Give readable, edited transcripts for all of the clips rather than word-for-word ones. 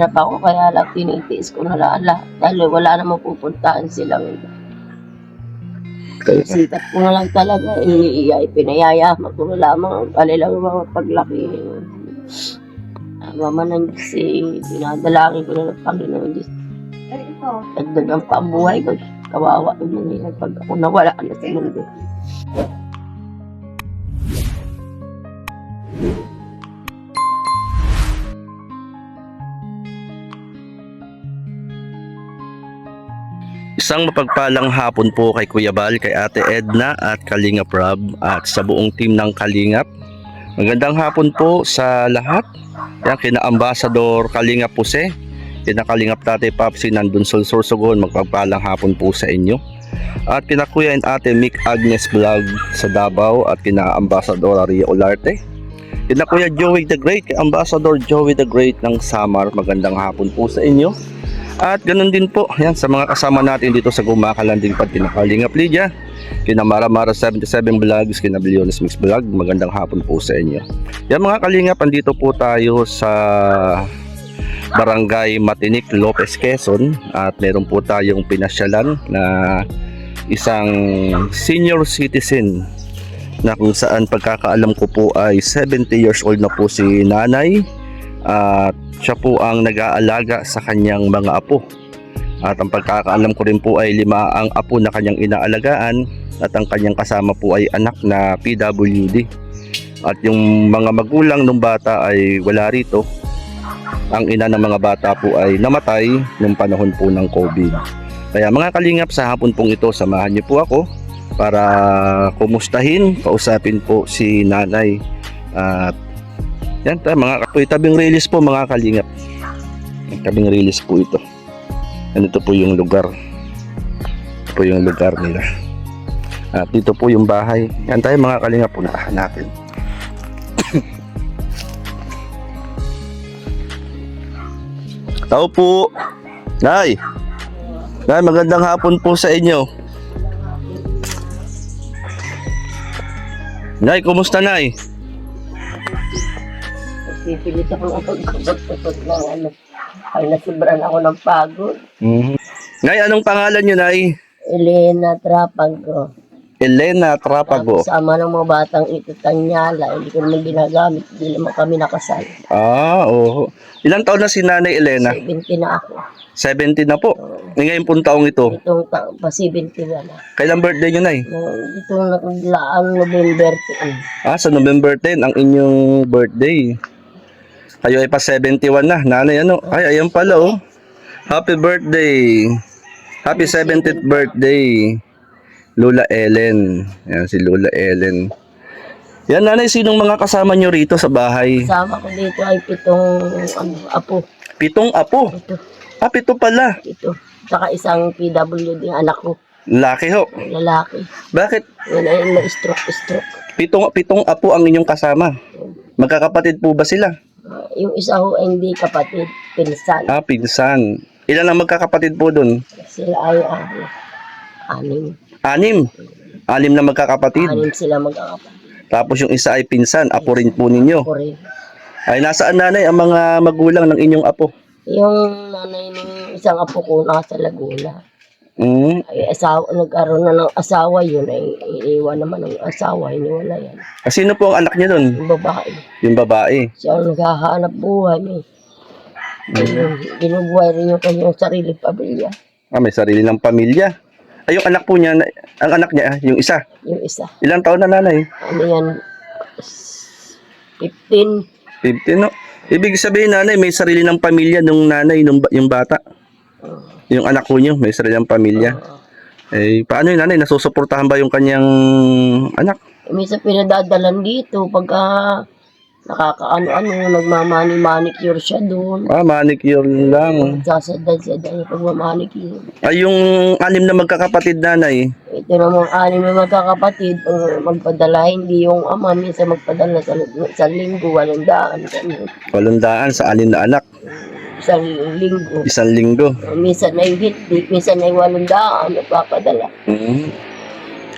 hirap ako kaya lang tinitiis ko na lahat dahil wala namang pupuntahan silang sikat ko na lang talaga, pinayayaman ko na lamang ang kanilang mga paglaki. Mama ng Diyos, dinadalangin ko na ng Panginoon Diyos. Dagdagan pa ang buhay ko. Kawawa naman nila pag ako nawala na sa mundo. Isang mapagpalang hapon po kay Kuya Bal, kay Ate Edna at Kalingap Rob at sa buong team ng Kalingap. Magandang hapon po sa lahat. Yan, kina Ambassador Kalingap Jose, kina Kalingap Tatay Papsi nandun sa Sorsogon, magpagpalang hapon po sa inyo. At kina Kuya and Ate Mick Agnes Vlog sa Davao at kina Ambassador Ria Olarte. Kina Kuya Joey the Great, kay Ambassador Joey the Great ng Samar, magandang hapon po sa inyo. At ganun din po, yan, sa mga kasama natin dito sa Gumakalanding pag kina Kalingap Lydia, kina Mara 77 Vlogs, kina Billiones Mix Vlog, magandang hapon po sa inyo. Yan mga Kalingap, andito po tayo sa Barangay Matinik, Lopez, Quezon, at meron po tayong pinasyalan na isang senior citizen na kung saan pagkakaalam ko po ay 70 years old na po si nanay at siya po ang nag-aalaga sa kanyang mga apo. At ang pagkakaalam ko rin po ay 5 ang apo na kanyang inaalagaan at ang kanyang kasama po ay anak na PWD. At yung mga magulang ng bata ay wala rito. Ang ina ng mga bata po ay namatay nung panahon po ng COVID. Kaya mga Kalingap, sa hapon pong ito, samahan niyo po ako para kumustahin, kausapin po si nanay. At yan, mga tabing release po mga Kalingap. Tabing release po ito. Ito po yung lugar. Ito po yung lugar nila. At dito po yung bahay. Yan tayo mga Kalingap, punahan natin. Tao po. Nay. Nay, magandang hapon po sa inyo. Nay, kumusta Nay? Pipilit ako magkabot-kabot ng ano. Ay, nasibran ako ng pagod. Nay, anong pangalan nyo, Nay? Elena Trapago. Elena Trapago. Kasama ng mga batang ito, Tanyala. Hindi ko naman ginagamit. Hindi naman kami nakasal. Ah, oo. Ilang taon na si Nanay Elena? 70 na ako. 70 na po. Ngayon pong taong ito. Itong taon pa 71 na. Kailang birthday nyo, Nay? Itong nakaglaang November 10. Ah, sa November 10, ang inyong birthday. Kayo ay pa 71 na. Nanay, ano? Ay, ayan pala, oh. Happy birthday. Happy 70th birthday. Lola Ellen. Yan, si Lola Ellen. Yan, Nanay, sinong mga kasama nyo rito sa bahay? Kasama ko dito ay 7 apo. 7 apo? Ito, Ah, 7 pala. ito. Saka isang PWD anak ko. Laki ho. Lalaki. Bakit? Yan ay na-stroke. 7 apo ang inyong kasama? Magkakapatid po ba sila? Yung isa ho ay hindi kapatid, pinsan. Ah, pinsan. Ilan ang magkakapatid po dun? Sila ay 6. 6 na magkakapatid. 6 sila magkakapatid. Tapos yung isa ay pinsan, apo rin po ninyo. Ako rin. Ay, nasaan Nanay ang mga magulang ng inyong apo? Yung nanay ng isang apo ko nasa Laguna. Ay nagkaroon na ng asawa yun. Ay iiwan naman ng asawa. Iniwala yan. Sino po ang anak niya dun? Yung babae. Yung babae. Siya ang naghahanap buhay. Ginubuhay rin yung kanyang sarili pamilya. Ah, may sarili ng pamilya. Ay, yung anak po niya, ang anak niya, yung isa. Yung isa. Ilang taon na Nanay? Ano yan? 15. 15, no? Ibig sabihin Nanay, may sarili ng pamilya nung nanay, yung bata. Yung anak ko niyo, may sarili ng pamilya. Eh, paano yun Nanay? Nasusuportahan ba yung kanyang anak? Minsan pinadadalan dito pagka nakakaano-ano, nagmamani-manicure siya doon. Ah, manicure lang. Sasadad-sadad yung pagmamanicure. Ay, yung 6 na magkakapatid Nanay. Ito namang 6 na magkakapatid, magpadala, hindi yung ama, minsan magpadala sa linggo, 800, ganun. 800 sa 6 na anak. Isang linggo. Isang linggo. Minsan ay hindi, minsan ay 800, nagpapadala.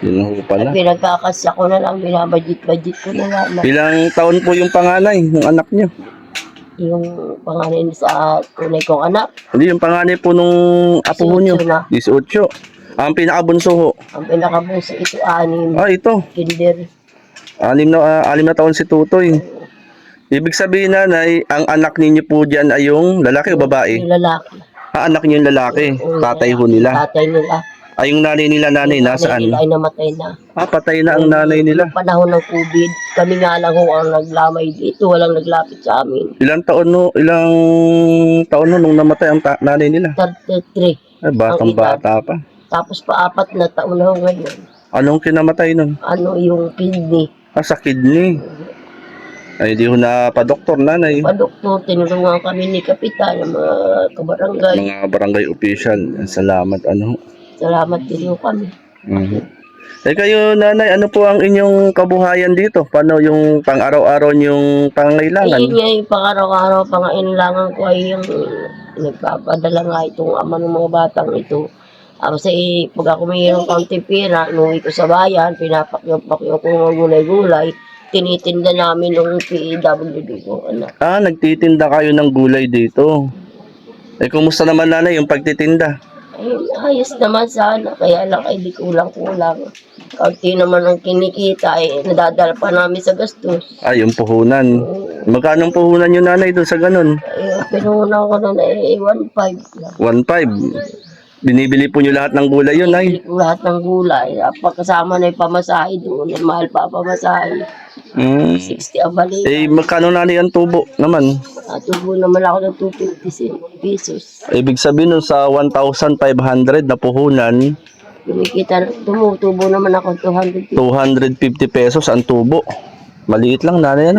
Yun ho pala. At pinagkakasya ko na lang, binabudget ko na lang. Ilang taon po yung panganay ng anak niyo? Yung pangalan sa tunay kong anak. Hindi, yung panganay po nung apo ho nyo. 18 na. 18. Ang pinakabunso ho. Ang pinakabunso ito, 6. Ito. Kinder. 6 na taon si Tutoy. Ibig sabihin nanay, ang anak ninyo po dyan ay yung lalaki o babae? Yung lalaki. Anak niyo yung lalaki. Tatay ho nila. Tatay nila. Yung nanay nila Yung nasaan? nila ay namatay na. Patay na ang nanay nila. Noong panahon ng COVID, kami nga lang ho ang naglamay dito. Walang naglapit sa amin. Ilang taon nung namatay ang nanay nila? 33. Ay, bata pa. Tapos pa 4 na taon na ho ngayon. Anong kinamatay nun? Yung kidney. Sa kidney. Ay, di ho na pa-doktor nanay. Pa-doktor, tinulungan kami ni Kapitan, ng mga kabarangay. Mga barangay official. Salamat Salamat din ho kami. Kayo nanay, ano po ang inyong kabuhayan dito? Paano yung pang-araw-araw yung pangangailangan? Ayun nga yung pang-araw-araw, pangailangan ko ay yung nagpapadala nga itong ama ng mga batang ito. Kasi pag ako mayroong kaunting pera, inuwi ko sa bayan, pinapakyo ko mga gulay-gulay, tinitinda namin ng PWD ko, anak. Nagtitinda kayo ng gulay dito. Kumusta naman nanay yung pagtitinda? Ayos naman sana, kaya lang ay di kulang-kulang. Kaunti naman ang kinikita, nadadala pa namin sa gastos. Yung puhunan. Magkano ang puhunan nyo nanay doon sa ganun? Pinuhunan ko na 1.5 lang. 1.5. Binibili po nyo lahat ng gulay yun, ay? Binibili ko lahat ng gulay. Pagkasama na yung pamasahe doon, mahal pa pamasahe. 60 ang balik. Magkano nanay ang tubo naman? Tubo naman ako ng 250 pesos. Ibig sabihin nun sa 1,500 na puhunan, Kumikita, tumutubo naman ako 250. 250 pesos ang tubo. Maliit lang nanay,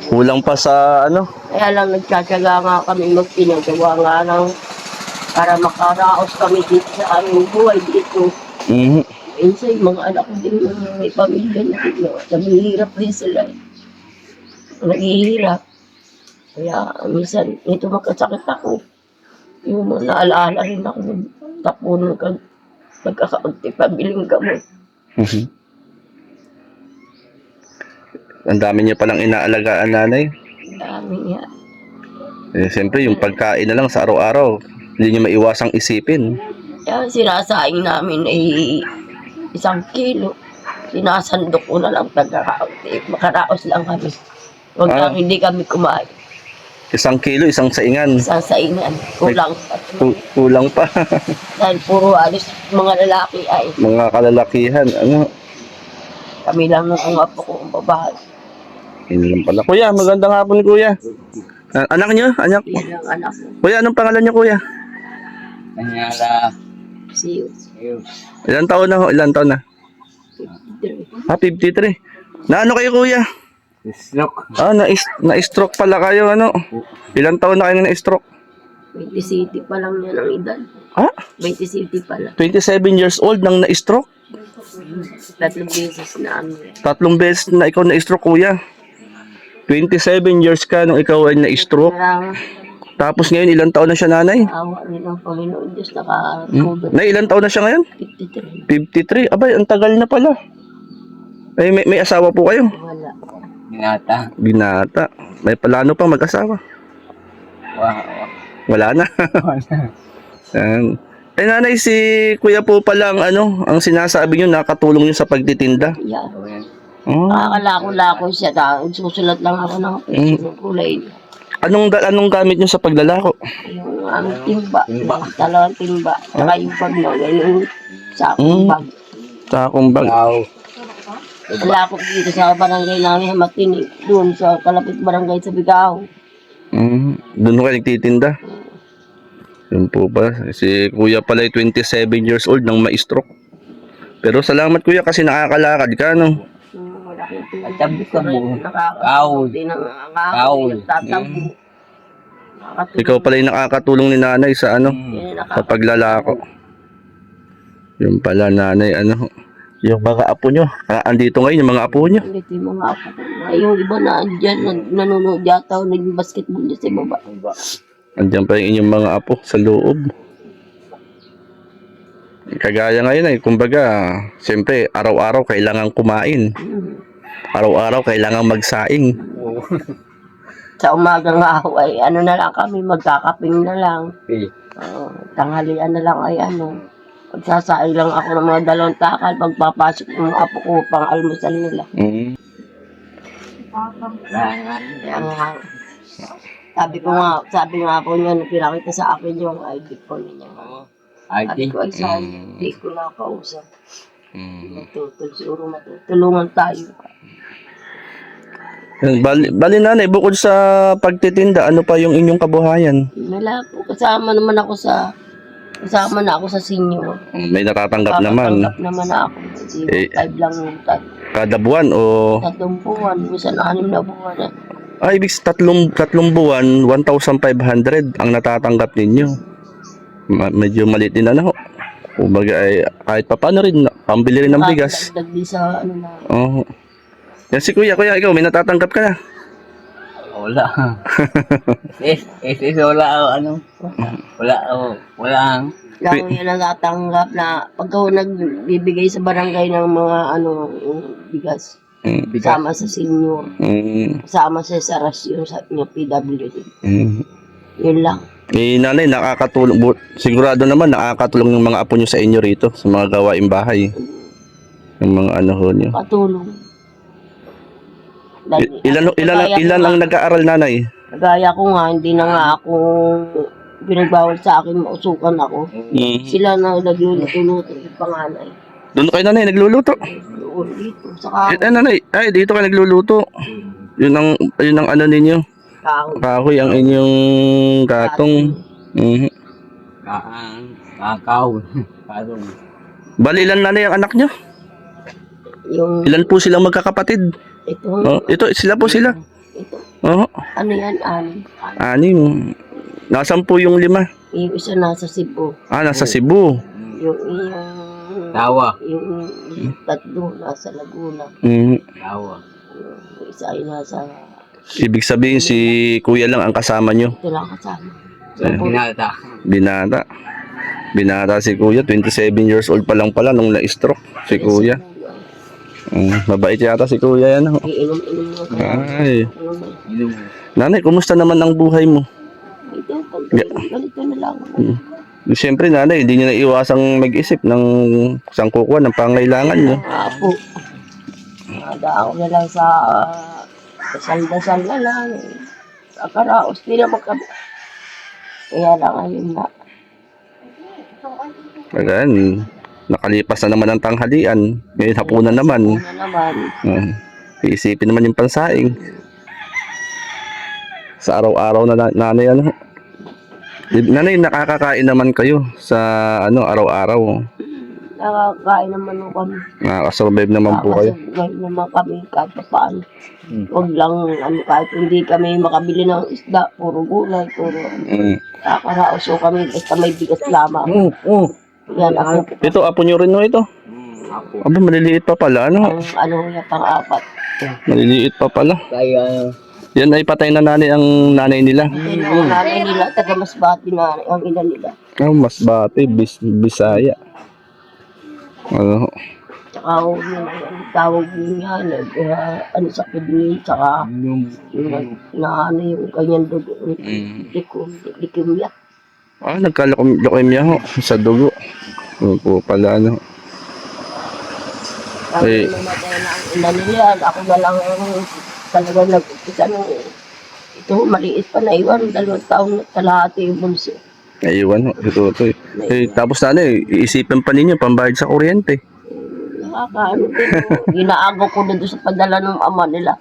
Kulang pa sa Kaya lang nagtsatsaga nga kami magpinagawa nga ng para makaraos kami dito sa aming buhay dito. Minsan yung mga anak ko din may pamilya na dito. Naghihirap din sila. Naghihirap. Kaya minsan ito makasakit ako. Yung mga naalaala rin ako ng tapunan kag pagkakaunti pabiling gamot. Ang dami niya palang inaalagaan nanay. Dami nga. Siyempre yung pagkain na lang sa araw-araw, hindi niyo maiwasang isipin. Kaya sinasaing namin ay 1 kilo. Sinasandok ko na lang pagkakaunti. Makaraos lang kami. Huwag lang hindi kami kumain. 1 kilo, isang saingan. Isang saingan. Kulang pa. Kulang pa. Dahil puro alis mga lalaki ay. Mga kalalakihan, Kami lang ang apo ko ang babae. Yun lang pala. Kuya, magandang hapon kuya. Anak niyo? Anak? Yan ang anak ko. Kuya, anong pangalan niyo kuya? Kanyala. Siyo. Ilan taon na ho? Ilan taon na? 53. 53. Na ano kayo kuya? Stroke. Na-stroke pala kayo, Ilan taon na kayo na-stroke? 20 city pa lang yan ang edad. 20 city pa lang. 27 years old nang na-stroke? 3 beses na ano. 3 beses na ikaw na-stroke kuya. 27 years ka nung ikaw ay na-stroke. Parang Tapos ngayon, ilang taon na siya nanay? awa rin ang Panginoon Diyos naka-cover. Na ilang taon na siya ngayon? 53. 53. Abay, ang tagal na pala. May asawa po kayo? Wala. Binata. May plano pang mag-asawa? Wala na. Nanay, si kuya po pala ang sinasabi niyo nakatulong niyo sa pagtitinda. Yeah. Nakakalako-lako siya. Susulat lang ako ng presyo ng kulay. Anong gamit niyo sa paglalako? Yung timba. Dalawang timba. Saka yung bag na. Yung sakong bag. Sakong bag. Lako dito sa barangay namin Matinig. Doon sa kalapit barangay sa Bigao. Doon ko kayo nagtitinda. Yun po ba? Si kuya pala ay 27 years old nang ma-stroke. Pero salamat kuya kasi nakakalakad ka, Ikaw pala yung nakakatulong ni nanay sa sa paglalako. Yung pala nanay, yung mga apo nyo. Andito ngayon yung mga apo nyo. Andito yung mga apo ko. Yung iba na andyan, nanonood yata, nag-basketball niya sa baba. Andiyan pa yung inyong mga apo sa loob. Kagaya ngayon kumbaga, siyempre, araw-araw kailangan kumain. Araw-araw kailangan magsaing. Sa umagang ako ay ano na lang kami, magkakaping na lang. Okay. Tanghalian na lang ay ano. Magsasaing lang ako ng mga 2 takal. Pagpapasok ng apo ko pang almusal nila. Mm. Kaya nga, sabi nga po niya, pinakita sa akin yung ID po niya. Sabi ID. ko ay sa hindi ko nakausap. Siguro matutulungan tayo. Bali nanay, bukod sa pagtitinda, ano pa yung inyong kabuhayan? Wala po, kasama na ako sa senior. May natatanggap naman. Nakatanggap naman ako. Eh, 5 lang yung Kada buwan o... 3 buwan, minsan 6 na buwan. Ibig tatlong buwan, 1,500 ang natatanggap ninyo. Medyo maliit din ano. Kumbaga ay kahit pa paano rin, pambili rin ng bigas. Dagdag din sa ano na. Oo. Yan si kuya, ikaw may natatanggap ka na. Wala. Wala ako, ano. Wala. Lang yun natatanggap na pagka nagbibigay sa barangay ng mga ano, bigas. Sama sa senior. Sama sa rasyon sa PWD. Yun lang. Nanay, nakakatulong. Sigurado naman nakakatulong ng mga apo nyo sa inyo rito, sa mga gawaing bahay. Yung mga ano ho nyo. Katulong. Ilan ang nag-aaral nanay? Gaya ko nga, hindi na nga ako pinagbawal sa akin, mausukan ako. Sila na nagluluto-luto yung panganay. Doon kayo nanay, nagluluto. Doon dito, saka Nanay, dito kayo nagluluto. Yun ang ano ninyo. kahoy. Kahoy ang inyong gatong. Kakaw. Karong. Bali, ilan nanay ang anak nyo? Yung Ilan po silang magkakapatid? ito, Sila po sila. ito. Oo. Ano yan, Anim. Nasaan po yung 5? yung isa nasa Cebu. Nasa Cebu. Yung Tawa. yung 3 nasa Laguna. Tawa. Yung isa ay nasa Ibig sabihin si kuya lang ang kasama nyo. ito lang kasama. Binata. Binata si kuya, 27 years old pa lang pala nung na-stroke si kuya. Mabait yata si kuya yan. Iinom-inom mo ka. Ay. Inom. Nanay, kumusta naman ang buhay mo? Ito, ganito na lang. Siyempre nanay, hindi nyo na iwasang mag-isip ng saan kukuha ng pangailangan nyo. Apo. Daan ko na lang sa dasal-dasal na lang. Sa karaos, di naman kami. Kaya lang ayun na. Ayan, nakalipas na naman ang tanghalian. Ngayon hapunan naman. Una naman. Iisipin naman yung pansaing. Sa araw-araw na nanay ano. Nanay, nakakakain naman kayo sa araw-araw. Nakakain naman mo kami. Nakakasurvive naman po kayo. Nakakasurvive naman kami kahit pa paano. Huwag lang, kahit hindi kami makabili ng isda, puro gulay, puro nakakaraos so kami, basta may bigas lamang. Yan ako. Ito, apo nyo rin no ito. Apo. Aba, maliliit pa pala. Ang yung pang-4. Maliliit pa pala. Kaya, Yan ay patay na nanay ang nanay nila. Yan ang nanay nila, taga Masbate na ang ina nila. Masbate, Bisaya. Ano? Tsaka yung tawag niya, sa kidney, tsaka yung yung kanyang dugo, leukemia. Nagka-leukemia ho sa dugo. Ano po pala ano. Sabi namatay na ang ina nila, ako na lang talaga nag-upisa ng ito, maliit pa na iwan, 2 taon na kalahati yung bunso. Ayun ho, ito. Tapos iisipin pa ninyo pambayad sa kuryente. Nakakaano din, ginaago ko na doon sa padala ng ama nila.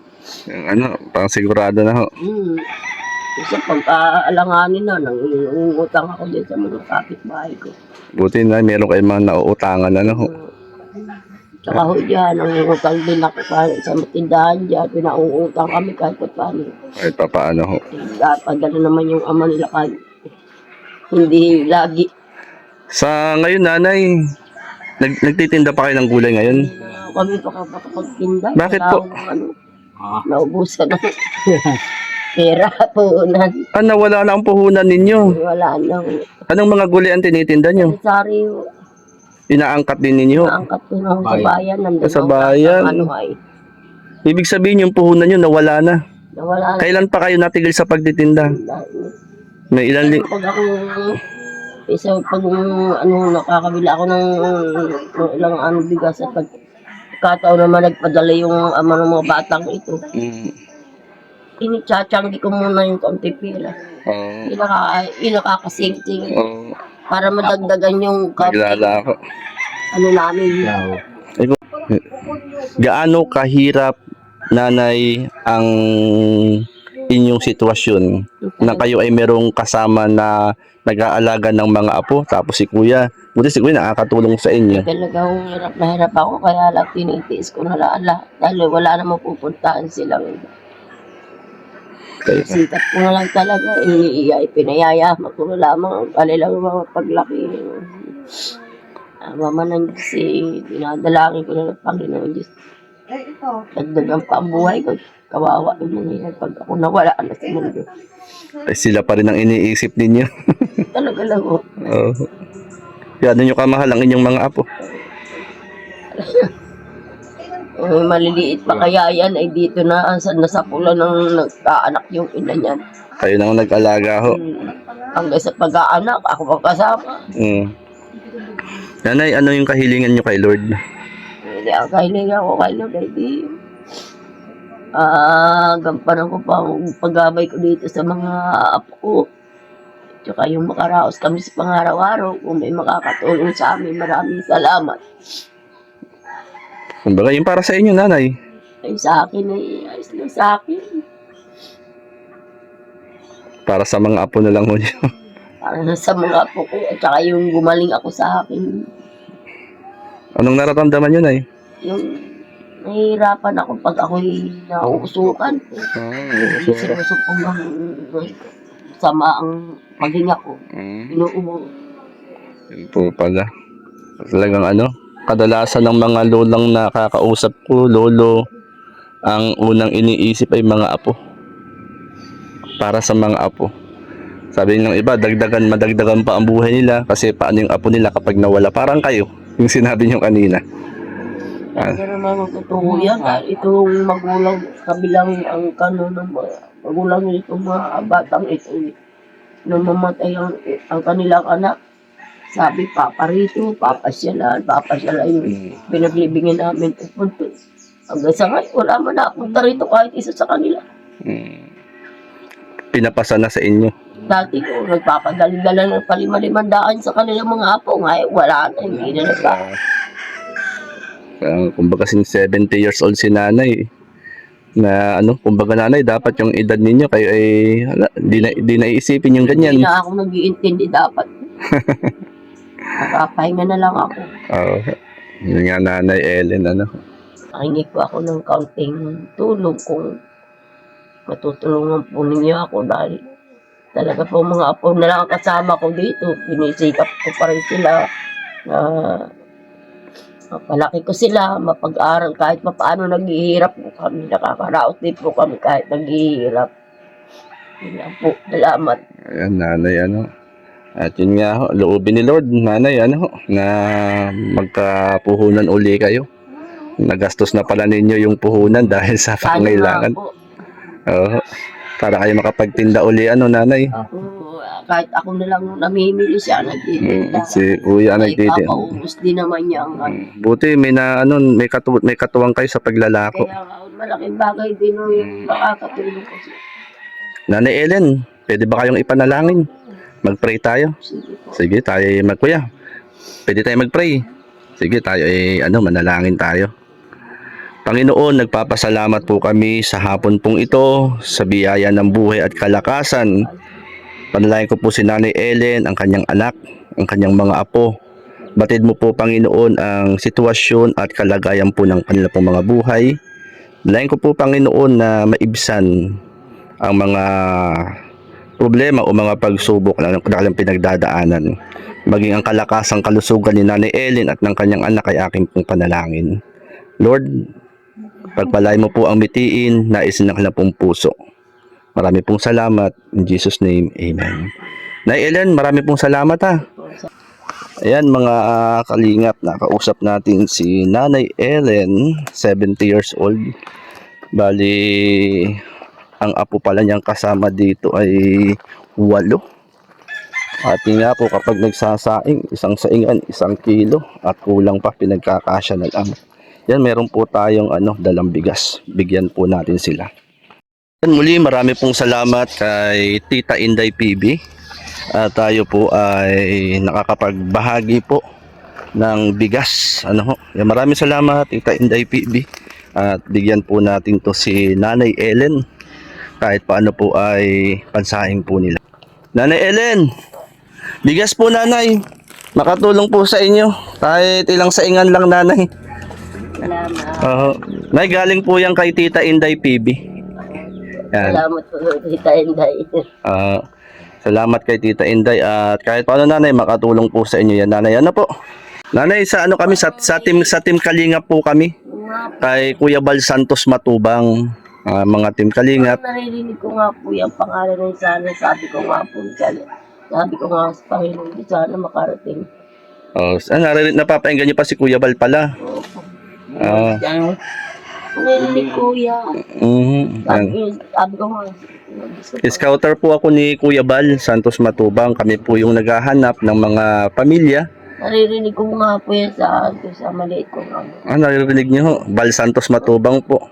Pang sigurado na ho. Kasi pagkaalanganin na, nangungutang ako din sa mga kapitbahay ko. Buti na meron kayong mga nauutangan ho. Tsaka ho dyan, nangungutang din ako sa matindahan dyan, pinauutang kami kahit paano. Kahit pa paano ho. Padala naman yung ama nila kahit hindi lagi. Sa ngayon nanay, nagtitinda pa kayo ng gulay ngayon? Kami pakapagtinda. Bakit po? Naubusan na. Pera, puhunan. Nawala na ang puhunan ninyo. Wala na. Anong mga gulay ang tinitinda nyo? Sari, Inaangkat din ninyo? naangkat ko na sa bayan. Nandun Sa ako bayan? Ano ay. Ibig sabihin yung puhunan nyo nawala na. Nawala na. Kailan pa kayo natigil sa pagtitinda? May ilan Pag ako, pag nakakabila ako ng ilang bigas at pagkataon naman nagpadala yung ama ng mga batang ito, inichatsanggi ko muna yung kaunti pera. Inakakasingting para madagdagan yung Naglala ako. namin. Gaano kahirap, nanay, ang inyong sitwasyon na kayo ay merong kasama na nag-aalaga ng mga apo, tapos si kuya, buti si kuya nakakatulong sa inyo. Talagang hirap na hirap ako, kaya lang tinitiis ko na lang lahat dahil wala na mapupuntahan silang iba. Kayo. Sikat ko na lang talaga, pinayayama ko na lamang ang kanilang mga paglaki. Mama ng Diyos, dinadalangin ko na ng Panginoon Diyos. Dagdagan pa ang buhay ko. Kawawa yung mga yan pag ako nawala na sa mundo. Ay, sila pa rin ang iniisip ninyo. Talaga lang oh. Oo. Gano'n nyo kamahal ang inyong mga apo? Maliliit pa kaya yan ay dito na nasa pula ng nagkaanak yung ina niyan. Kayo nang nag-alaga ho. Hanggang sa pag-aanak, ako pa kasama. Nanay, ano yung kahilingan nyo kay Lord? Hindi ang kahilingan ko kay Lord, hindi. Gampanan ko pa ang paggabay ko dito sa mga apo ko. Tsaka yung makaraos kami sa pangaraw-araw, kung may makakatulong sa amin, maraming salamat. Kumbaga, yung para sa inyo, nanay. Ay sa akin ay ayos lang sa akin. Para sa mga apo na lang ho nyo. Para na sa mga apo ko, at saka yung gumaling ako sa akin. Anong nararamdaman nyo, nay? Yung nahihirapan ako pag ako'y nauusukan. Sinusupong ng sama ang paghinga ko. Inuubo. Yun po pala. Talagang kadalasan ng mga lolang nakakausap ko, lolo, ang unang iniisip ay mga apo. Para sa mga apo. Sabi ng iba, madagdagan pa ang buhay nila kasi paano yung apo nila kapag nawala. Parang kayo, yung sinabi nyo kanina. Kaya naman magtuturo yan. Itong magulang, kabilang ang kanon ng mga magulang nito, mga batang ito. Nung mamatay ang kanilang anak, sabi, papa rito, papasyalan yung pinaglibingin namin pupunto. Hanggang sa ngayon, wala man napunta rito kahit isa sa kanila. Pinapasa na sa inyo. Dati ko, nagpapadali-dala ng palima-limandaan sa kanilang mga apo. Ngayon, wala na, hindi na nagpa. Kumbaga 70 years old si nanay. Na kumbaga nanay, dapat yung edad ninyo kayo ay di na iisipin yung ganyan. Hindi na ako nag-iintindi dapat. Nakapahinga na lang ako. Yun nga nanay Ellen, Nakinig po ako ng kaunting tulong kung matutulungan po ninyo ako dahil talaga po mga apo na lang ang kasama ko dito. Pinisikap ko pa rin sila na mapalaki ko sila, mapag-aral kahit paano naghihirap po kami. Nakakaraos din po kami kahit naghihirap. Yun lang po. Salamat. Ayan, nanay, At yun nga ho, loobin ni Lord, nanay, na magkapuhunan uli kayo. Nagastos na pala ninyo yung puhunan dahil sa pangailangan. Oo. Para kayo makapagtinda uli, nanay. Kahit ako na lang namimili siya, nagtitinda. Si kuya Ay, nagtitinda. papaubos din naman niya ang Buti may may katuwang kayo sa paglalako. Kaya malaking bagay din yung makakatulong ko siya. Nanay Ellen, pwede ba kayong ipanalangin? Mag-pray tayo. Sige po. Sige, tayo magkuya. Pwede tayo mag-pray. Sige, tayo manalangin tayo. Panginoon, nagpapasalamat po kami sa hapon pong ito, sa biyaya ng buhay at kalakasan. Panalangin ko po si Nanay Ellen, ang kanyang anak, ang kanyang mga apo. Batid mo po, Panginoon, ang sitwasyon at kalagayan po ng kanila pong mga buhay. Panalangin ko po, Panginoon, na maibsan ang mga problema o mga pagsubok na kanilang pinagdadaanan. Maging ang kalakasang kalusugan ni Nanay Ellen at ng kanyang anak ay aking pong panalangin. Lord, pagpalay mo po ang mitiin na isin ng kanilang pong puso. Marami pong salamat. In Jesus' name, Amen. Nay Ellen, marami pong salamat ha. Ayan mga kalingap, nakausap natin si Nanay Ellen, 70 years old. Bali, Ang apo pala niyang kasama dito ay 8. At yun nga po, kapag nagsasaing, isang saingan, 1 kilo, at kulang pa, pinagkakasya na lang. Yan, meron po tayong dalang bigas. Bigyan po natin sila. Yan, muli, marami pong salamat kay Tita Inday PB. At tayo po ay nakakapagbahagi po ng bigas. Yan, maraming salamat, Tita Inday PB. At bigyan po natin to si Nanay Ellen. Kahit paano po ay pansahing po nila. Nanay Ellen, bigas po nanay. Makatulong po sa inyo. Kahit ilang saingan lang nanay. Salamat. Nay, galing po yan kay Tita Inday PB. Yan. Salamat po, Tita Inday. Salamat kay Tita Inday. At kahit paano nanay, makatulong po sa inyo yan nanay. Ano po? Nanay, sa kami sa team Kalingap po kami. Kay Kuya Bal Santos Matubang. Mga team Kalingap. Naririnig ko nga po yung pangalan ng sana. Sabi ko nga po sabi ko nga sa Panginoon, sana makarating. Napapainggan niyo pa si Kuya Bal pala. Opo. Ano? Naririnig ko yan. Sabi ko nga. Scouter po ako ni Kuya Bal Santos Matubang. Kami po yung naghahanap ng mga pamilya. Naririnig ko nga po yan sa maliit ko nga. Naririnig niyo ho. Bal Santos Matubang po.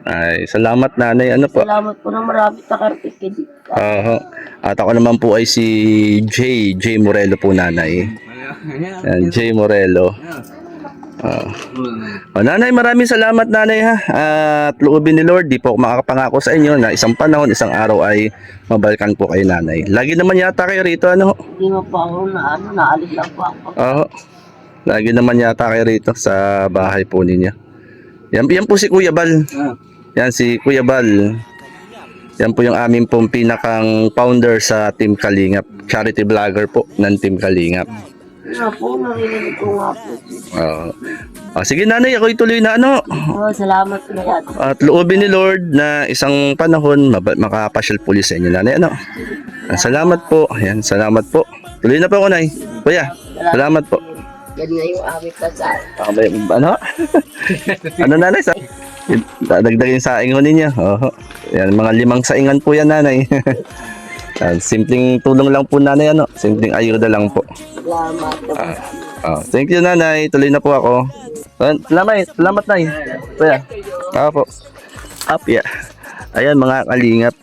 Ay, salamat nanay. Po? Salamat po na marami nakarating kay Dika. At ako naman po ay si J Morelo po nanay. Yan, J Morelo. Nanay, maraming salamat nanay ha. At loobin ni Lord, di po ako makakapangako sa inyo na isang panahon, isang araw ay mabalikan po kayo nanay. Lagi naman yata kayo rito Hindi mo pa ako naalis lang po ako. Lagi naman yata kayo rito sa bahay po ninyo. Yan po si Kuya Bal. Yan si Kuya Bal. Yan po yung aming pong pinakang founder sa Team Kalingap. Charity vlogger po ng Team Kalingap. Nga po, narinig ko nga po. Sige nanay, ako ituloy na Salamat po na yan. At loobin ni Lord na isang panahon makapasyal po sa inyo nanay. Salamat po. Yan, salamat po. Tuloy na po ako nay. Kuya, salamat po. Yan nga yung aming kasal. Ano nanay? Dagdagin saing ho ninyo. Yan, mga 5 saingan po yan nanay. Simpleng tulong lang po nanay. Simpleng ayuda lang po. Salamat. Thank you nanay. Tuloy na po ako. Salamat nay. Kuya. Po. Ayan mga kalingap.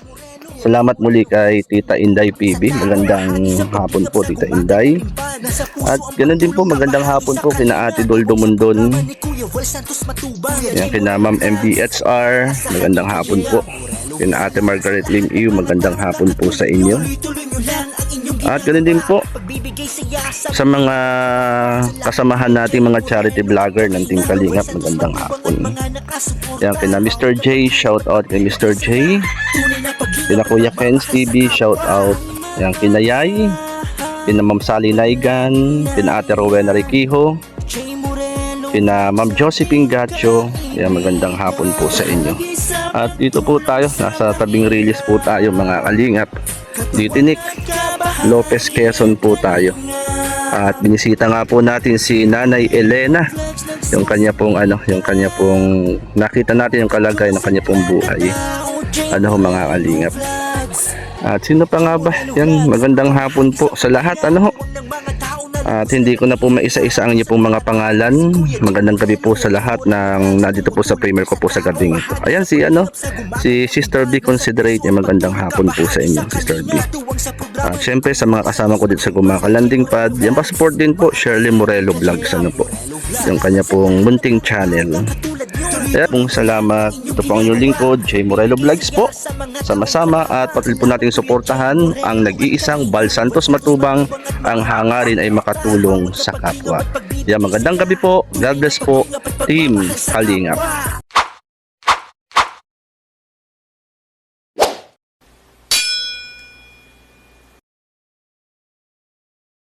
Salamat muli kay Tita Inday PB. Magandang hapon po Tita Inday. At ganoon din po, magandang hapon po kina Ate Doldo Mundon. Yan, kina Ma'am MBHR. Magandang hapon po. Kina Ate Margaret Lim Iu. Magandang hapon po sa inyo. At ganoon din po sa mga kasamahan nating mga charity vlogger ng Team Kalingap. Magandang hapon. Yan, kina Mr. J. Shout out kay Mr. J. Kina Kuya Ken's TV, shout out. Yan, kina Yay, kina Ma'am Sally Naigan, kina Ate Rowena Riquijo, kina Ma'am Josephine Gacho. Yan, magandang hapon po sa inyo. At dito po tayo, nasa tabing release po tayo mga kalingap. Ditinik, Lopez, Quezon po tayo. At binisita nga po natin si Nanay Elena. Yung kanya pong nakita natin yung kalagay ng kanya pong buhay. Mga kalingap. At sino pa nga ba? Yan, magandang hapon po sa lahat. At hindi ko na po maisa-isa ang inyo pong mga pangalan. Magandang gabi po sa lahat ng nandito po sa premiere ko po sa gabing ito. Ayan si Sister B Considerate. Magandang hapon po sa inyo, Sister B. At syempre sa mga kasama ko dito sa Gumaka Landing Pad, yan pa support din po Shirley Morelo Vlogs po. Yung kanya pong munting channel. Kaya pong salamat. Ito po ang inyong lingkod, J Morelo Vlogs po. Sama-sama at patuloy po nating suportahan ang nag-iisang Bal Santos Matubang. Ang hangarin ay makatulong sa kapwa. Yan, magandang gabi po. God bless po, Team Kalingap.